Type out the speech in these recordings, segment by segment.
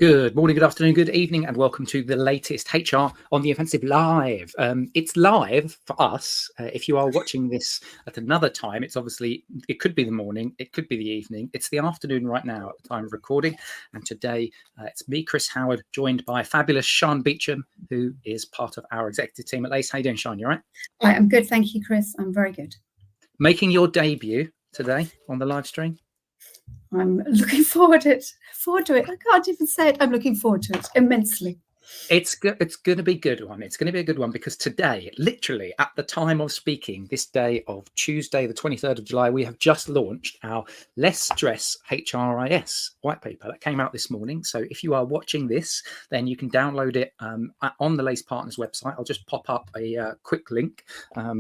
Good morning, good afternoon, good evening, and welcome to the latest HR on the Offensive Live. It's live for us. If you are watching this at another time, it could be the morning, it could be the evening. It's the afternoon right now at the time of recording. And today it's me, Chris Howard, joined by fabulous Sian Beecham, who is part of our executive team at LACE. How you doing, Sian? You all right? I'm good, thank you, Chris. I'm very good. Making your debut today on the live stream? I'm looking forward to it. I can't even say it. I'm looking forward to it immensely. It's going to be a good one. It's going to be a good one because today, literally at the time of speaking, this day of Tuesday, the 23rd of July, we have just launched our Less Stress HRIS white paper that came out this morning. So if you are watching this, then you can download it on the LACE Partners website. I'll just pop up a quick link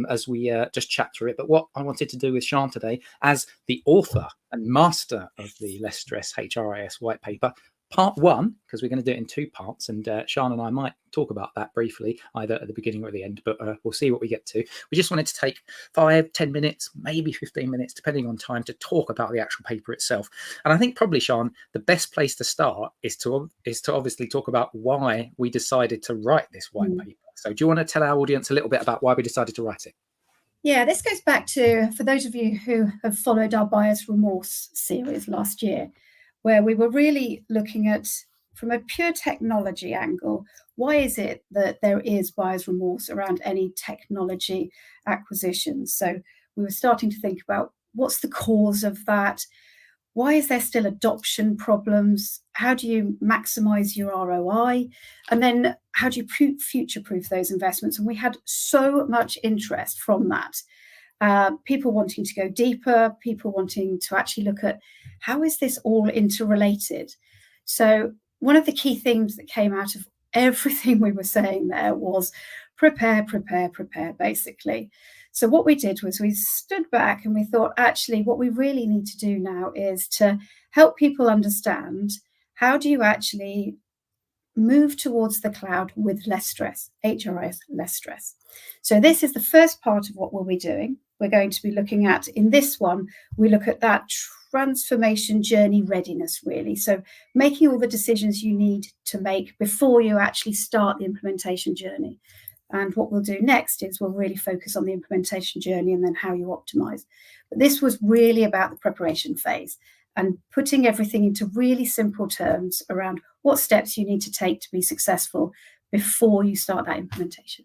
as we just chat through it. But what I wanted to do with Sian today, as the author and master of the Less Stress HRIS white paper, part one, because we're going to do it in two parts, and Sian and I might talk about that briefly, either at the beginning or at the end, but we'll see what we get to. We just wanted to take 5-10 minutes, maybe 15 minutes, depending on time, to talk about the actual paper itself. And I think probably, Sian, the best place to start is to obviously talk about why we decided to write this white paper. So do you want to tell our audience a little bit about why we decided to write it? Yeah, this goes back to, for those of you who have followed our buyer's remorse series last year, where we were really looking at, from a pure technology angle, why is it that there is buyer's remorse around any technology acquisition? So we were starting to think about what's the cause of that? Why is there still adoption problems? How do you maximize your ROI? And then how do you future-proof those investments? And we had so much interest from that. People wanting to go deeper, people wanting to actually look at how is this all interrelated. So one of the key themes that came out of everything we were saying there was prepare, basically. So what we did was we stood back and we thought, actually, what we really need to do now is to help people understand, how do you actually move towards the cloud with less stress, HRIS, less stress. So this is the first part of what we'll be doing. We're going to be looking at, in this one, we look at that transformation journey readiness, really. So making all the decisions you need to make before you actually start the implementation journey. And what we'll do next is we'll really focus on the implementation journey and then how you optimize. But this was really about the preparation phase and putting everything into really simple terms around what steps you need to take to be successful before you start that implementation.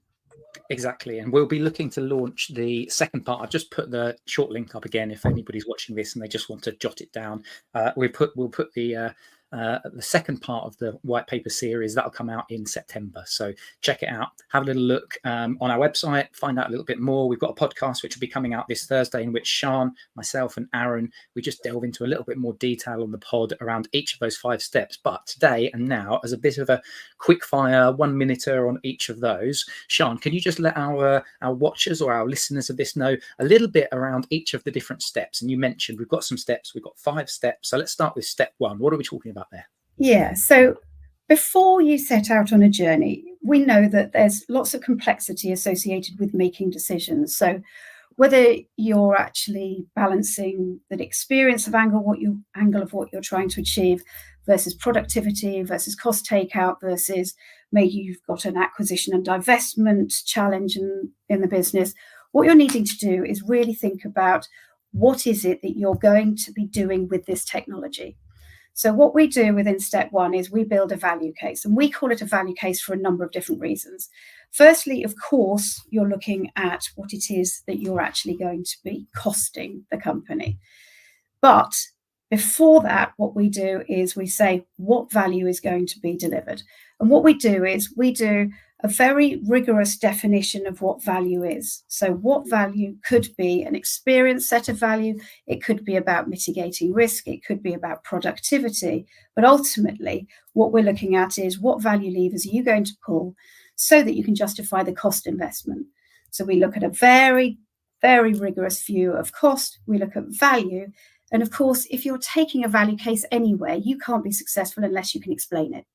Exactly. And we'll be looking to launch the second part. I've just put the short link up again if anybody's watching this and they just want to jot it down. We'll put the second part of the white paper series that'll come out in September. So check it out, have a little look on our website, find out a little bit more. We've got a podcast which will be coming out this Thursday, in which Sian, myself, and Aaron, we just delve into a little bit more detail on the pod around each of those 5 steps. But today and now, as a bit of a quick fire 1-minuter on each of those, Sian, can you just let our watchers or our listeners of this know a little bit around each of the different steps? And you mentioned we've got some steps, we've got 5 steps. So let's start with step 1. What are we talking about there? Yeah, so before you set out on a journey, we know that there's lots of complexity associated with making decisions. So whether you're actually balancing the experience of angle of what you're trying to achieve versus productivity versus cost takeout versus maybe you've got an acquisition and divestment challenge in the business, what you're needing to do is really think about what is it that you're going to be doing with this technology. So what we do within step 1 is we build a value case, and we call it a value case for a number of different reasons. Firstly, of course, you're looking at what it is that you're actually going to be costing the company. But before that, what we do is we say what value is going to be delivered. And what we do is we do a very rigorous definition of what value is. So what value could be an experienced set of value, it could be about mitigating risk, it could be about productivity, but ultimately what we're looking at is what value levers are you going to pull so that you can justify the cost investment. So we look at a very, very rigorous view of cost, we look at value, and of course, if you're taking a value case anyway, you can't be successful unless you can explain it.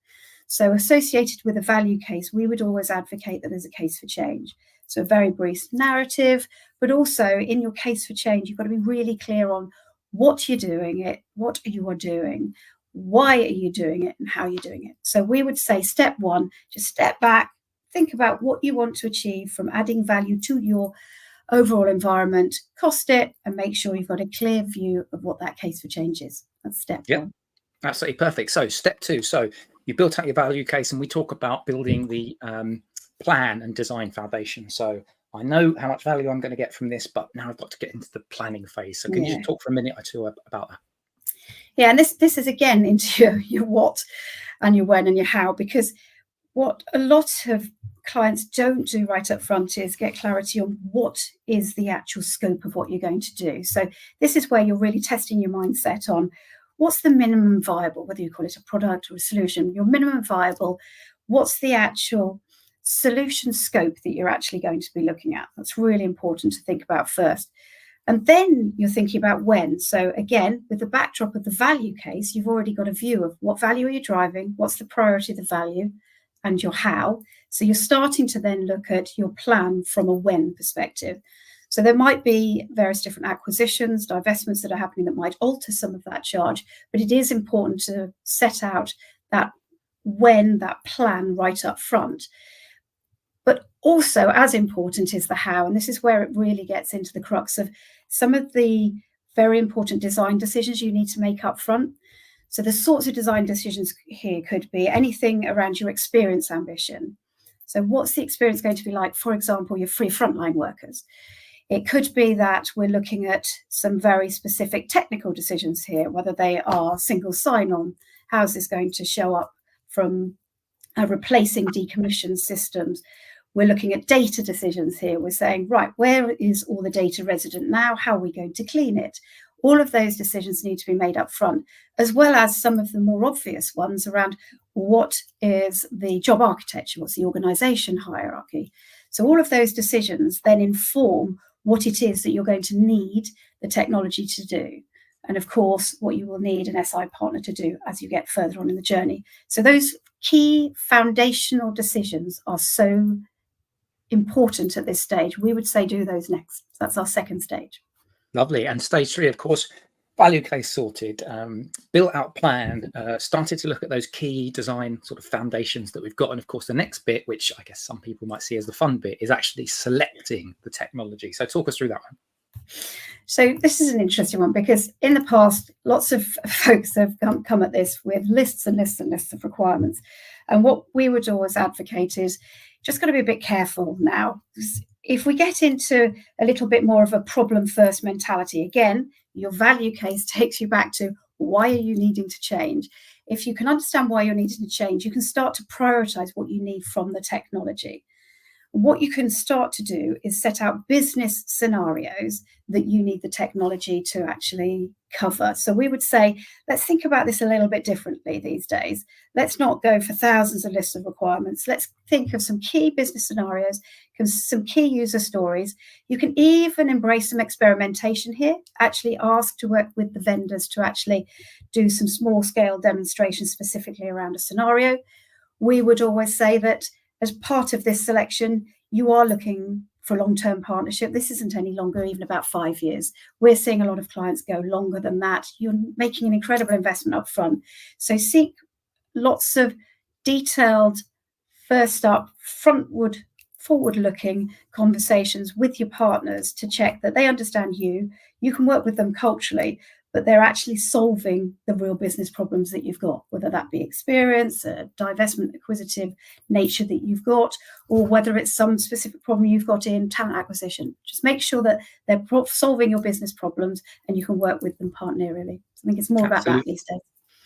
So associated with a value case, we would always advocate that there's a case for change. So a very brief narrative, but also in your case for change, you've got to be really clear on what you're doing, what you are doing, why are you doing it and how you're doing it. So we would say step one, just step back, think about what you want to achieve from adding value to your overall environment, cost it, and make sure you've got a clear view of what that case for change is. That's step one. Absolutely perfect. So step two, so you built out your value case, and we talk about building the plan and design foundation. So I know how much value I'm going to get from this, but now I've got to get into the planning phase. So can you just talk for a minute or two about that? Yeah, and this is again into your what and your when and your how, because what a lot of clients don't do right up front is get clarity on what is the actual scope of what you're going to do. So this is where you're really testing your mindset on what's the minimum viable, whether you call it a product or a solution, your minimum viable, what's the actual solution scope that you're actually going to be looking at. That's really important to think about first. And then you're thinking about when. So again, with the backdrop of the value case, you've already got a view of what value are you driving, what's the priority of the value, and your how. So you're starting to then look at your plan from a when perspective. So there might be various different acquisitions, divestments that are happening that might alter some of that charge, but it is important to set out that when, that plan right up front. But also as important is the how, and this is where it really gets into the crux of some of the very important design decisions you need to make up front. So the sorts of design decisions here could be anything around your experience ambition. So what's the experience going to be like, for example, your free frontline workers? It could be that we're looking at some very specific technical decisions here, whether they are single sign-on, how's this going to show up from replacing decommissioned systems. We're looking at data decisions here. We're saying, right, where is all the data resident now? How are we going to clean it? All of those decisions need to be made up front, as well as some of the more obvious ones around what is the job architecture, what's the organization hierarchy. So all of those decisions then inform what it is that you're going to need the technology to do. And of course, what you will need an SI partner to do as you get further on in the journey. So those key foundational decisions are so important at this stage. We would say do those next. That's our second stage. Lovely. And stage three, of course, value case sorted, built out plan, started to look at those key design sort of foundations that we've got. And of course, the next bit, which I guess some people might see as the fun bit, is actually selecting the technology. So talk us through that one. So this is an interesting one, because in the past, lots of folks have come at this with lists and lists and lists of requirements. And what we would always advocate is just got to be a bit careful now. If we get into a little bit more of a problem first mentality, again, your value case takes you back to why are you needing to change? If you can understand why you're needing to change, you can start to prioritize what you need from the technology. What you can start to do is set out business scenarios that you need the technology to actually cover. So we would say, let's think about this a little bit differently these days. Let's not go for thousands of lists of requirements. Let's think of some key business scenarios, some key user stories. You can even embrace some experimentation here, actually ask to work with the vendors to actually do some small scale demonstrations specifically around a scenario. We would always say that as part of this selection, you are looking for a long-term partnership. This isn't any longer even about 5 years. We're seeing a lot of clients go longer than that. You're making an incredible investment up front. So seek lots of detailed, first up, forward-looking conversations with your partners to check that they understand you. You can work with them culturally, but they're actually solving the real business problems that you've got, whether that be experience, divestment, acquisitive nature that you've got, or whether it's some specific problem you've got in talent acquisition. Just make sure that they're solving your business problems and you can work with them partnerially. I think it's more about that these days.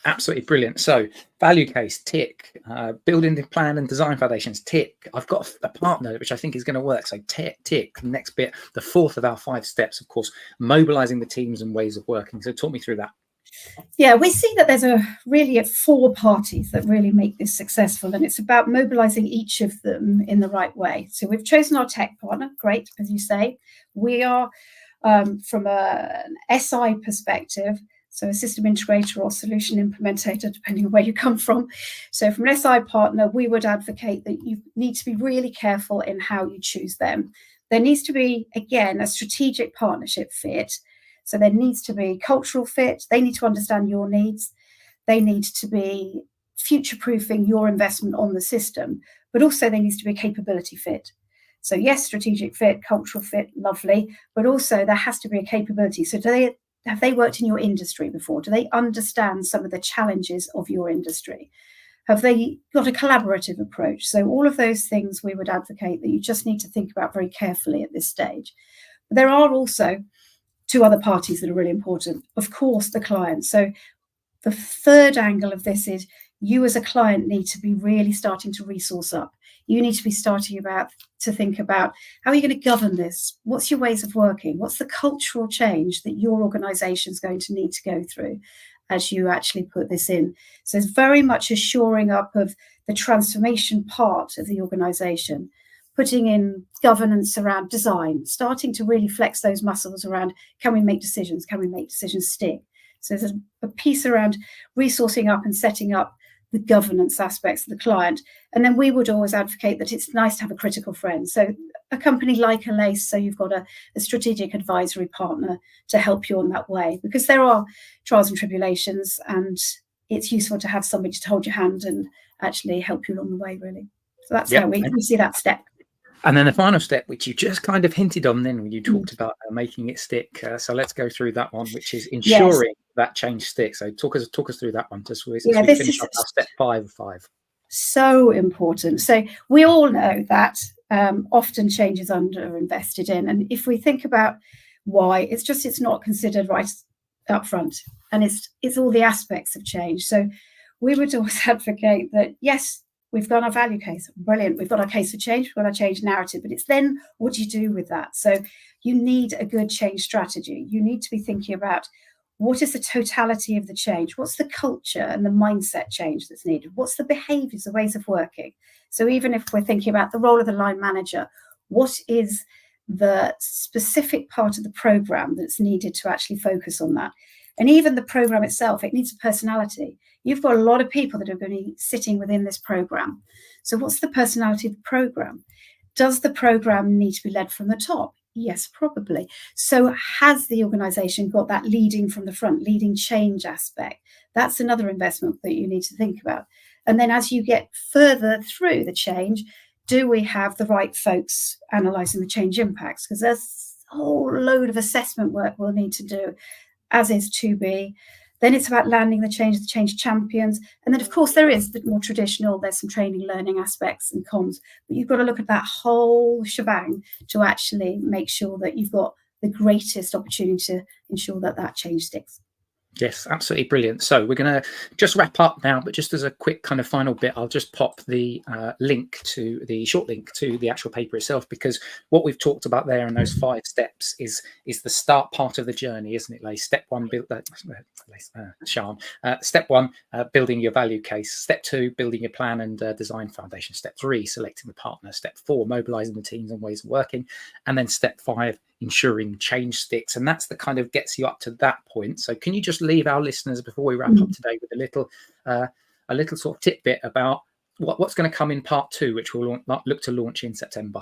Absolutely brilliant. So value case, tick. Building the plan and design foundations, tick. I've got a partner which I think is going to work. So tick. The next bit, the fourth of our 5 steps, of course, mobilizing the teams and ways of working. So talk me through that. Yeah, we see that there's really 4 parties that really make this successful, and it's about mobilizing each of them in the right way. So we've chosen our tech partner. Great, as you say. We are from an SI perspective, so a system integrator or solution implementator, depending on where you come from. So from an SI partner, we would advocate that you need to be really careful in how you choose them. There needs to be, again, a strategic partnership fit. So there needs to be cultural fit. They need to understand your needs. they need to be future-proofing your investment on the system, but also there needs to be a capability fit. So yes, strategic fit, cultural fit, lovely, but also there has to be a capability. So have they worked in your industry before? Do they understand some of the challenges of your industry? Have they got a collaborative approach? So all of those things we would advocate that you just need to think about very carefully at this stage. But there are also two other parties that are really important. Of course, the client. So the third angle of this is you as a client need to be really starting to resource up. You need to be starting to think about how are you going to govern this? What's your ways of working? What's the cultural change that your organization is going to need to go through as you actually put this in? So it's very much a shoring up of the transformation part of the organization, putting in governance around design, starting to really flex those muscles around, can we make decisions? Can we make decisions stick? So there's a piece around resourcing up and setting up the governance aspects of the client. And then we would always advocate that it's nice to have a critical friend. So a company like a LACE, so you've got a strategic advisory partner to help you on that way, because there are trials and tribulations, and it's useful to have somebody to hold your hand and actually help you along the way, really. So that's how we see that step. And then the final step, which you just kind of hinted on then when you talked about making it stick. So let's go through that one, which is ensuring that change sticks. So talk us through that one just so we finish up our step 5. So important. So we all know that often change is underinvested in. And if we think about why, it's not considered right up front. And it's all the aspects of change. So we would always advocate that, yes, we've got our value case, brilliant. We've got our case for change, we've got our change narrative, but it's then what do you do with that? So you need a good change strategy. You need to be thinking about what is the totality of the change? What's the culture and the mindset change that's needed? What's the behaviors, the ways of working? So even if we're thinking about the role of the line manager, what is the specific part of the program that's needed to actually focus on that? And even the program itself, it needs a personality. You've got a lot of people that are going to be sitting within this program. So what's the personality of the program? Does the program need to be led from the top? Yes, probably. So has the organization got that leading from the front, leading change aspect? That's another investment that you need to think about. And then as you get further through the change, do we have the right folks analysing the change impacts? Because there's a whole load of assessment work we'll need to do, as is to be. Then it's about landing the change champions. And then, of course, there is the more traditional, there's some training, learning aspects and comms. But you've got to look at that whole shebang to actually make sure that you've got the greatest opportunity to ensure that that change sticks. Yes, absolutely brilliant. So we're going to just wrap up now, but just as a quick kind of final bit, I'll just pop the short link to the actual paper itself, because what we've talked about there in those 5 steps is the start part of the journey, isn't it? Like step 1, step 1, building your value case. Step 2, building your plan and design foundation. Step 3, selecting the partner. Step 4, mobilizing the teams and ways of working. And then step 5, ensuring change sticks. And that's the kind of gets you up to that point. So can you just leave our listeners before we wrap up today with a little sort of tidbit about what's going to come in part 2, which we'll look to launch in September?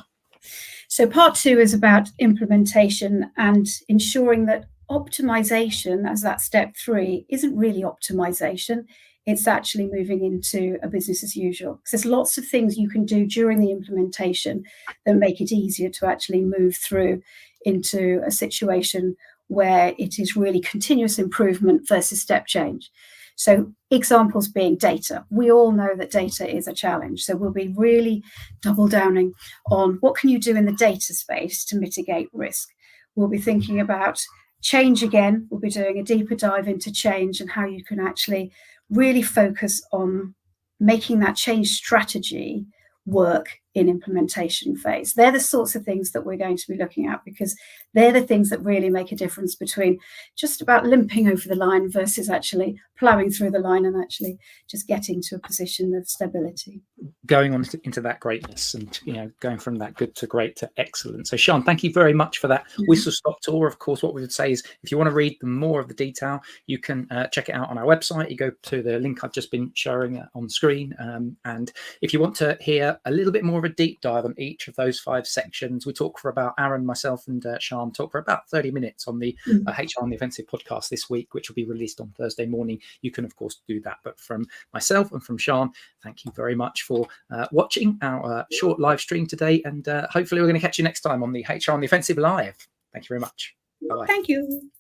So part 2 is about implementation and ensuring that optimization, as that step 3, isn't really optimization. It's actually moving into a business as usual. Because there's lots of things you can do during the implementation that make it easier to actually move through into a situation where it is really continuous improvement versus step change. So examples being data. We all know that data is a challenge. So we'll be really double downing on what can you do in the data space to mitigate risk. We'll be thinking about change again. We'll be doing a deeper dive into change and how you can actually really focus on making that change strategy work in implementation phase. They're the sorts of things that we're going to be looking at, because they're the things that really make a difference between just about limping over the line versus actually plowing through the line and actually just getting to a position of stability. Going on into that greatness and, going from that good to great to excellent. So Sian, thank you very much for that whistle stop tour. Of course, what we would say is if you want to read more of the detail, you can check it out on our website. You go to the link I've just been showing on screen. And if you want to hear a little bit more more of a deep dive on each of those 5 sections. We talk for about, Aaron, myself and Sian talk for about 30 minutes on the HR on the Offensive podcast this week, which will be released on Thursday morning. You can, of course, do that. But from myself and from Sian, thank you very much for watching our short live stream today. And hopefully we're going to catch you next time on the HR on the Offensive Live. Thank you very much. Bye-bye. Thank you.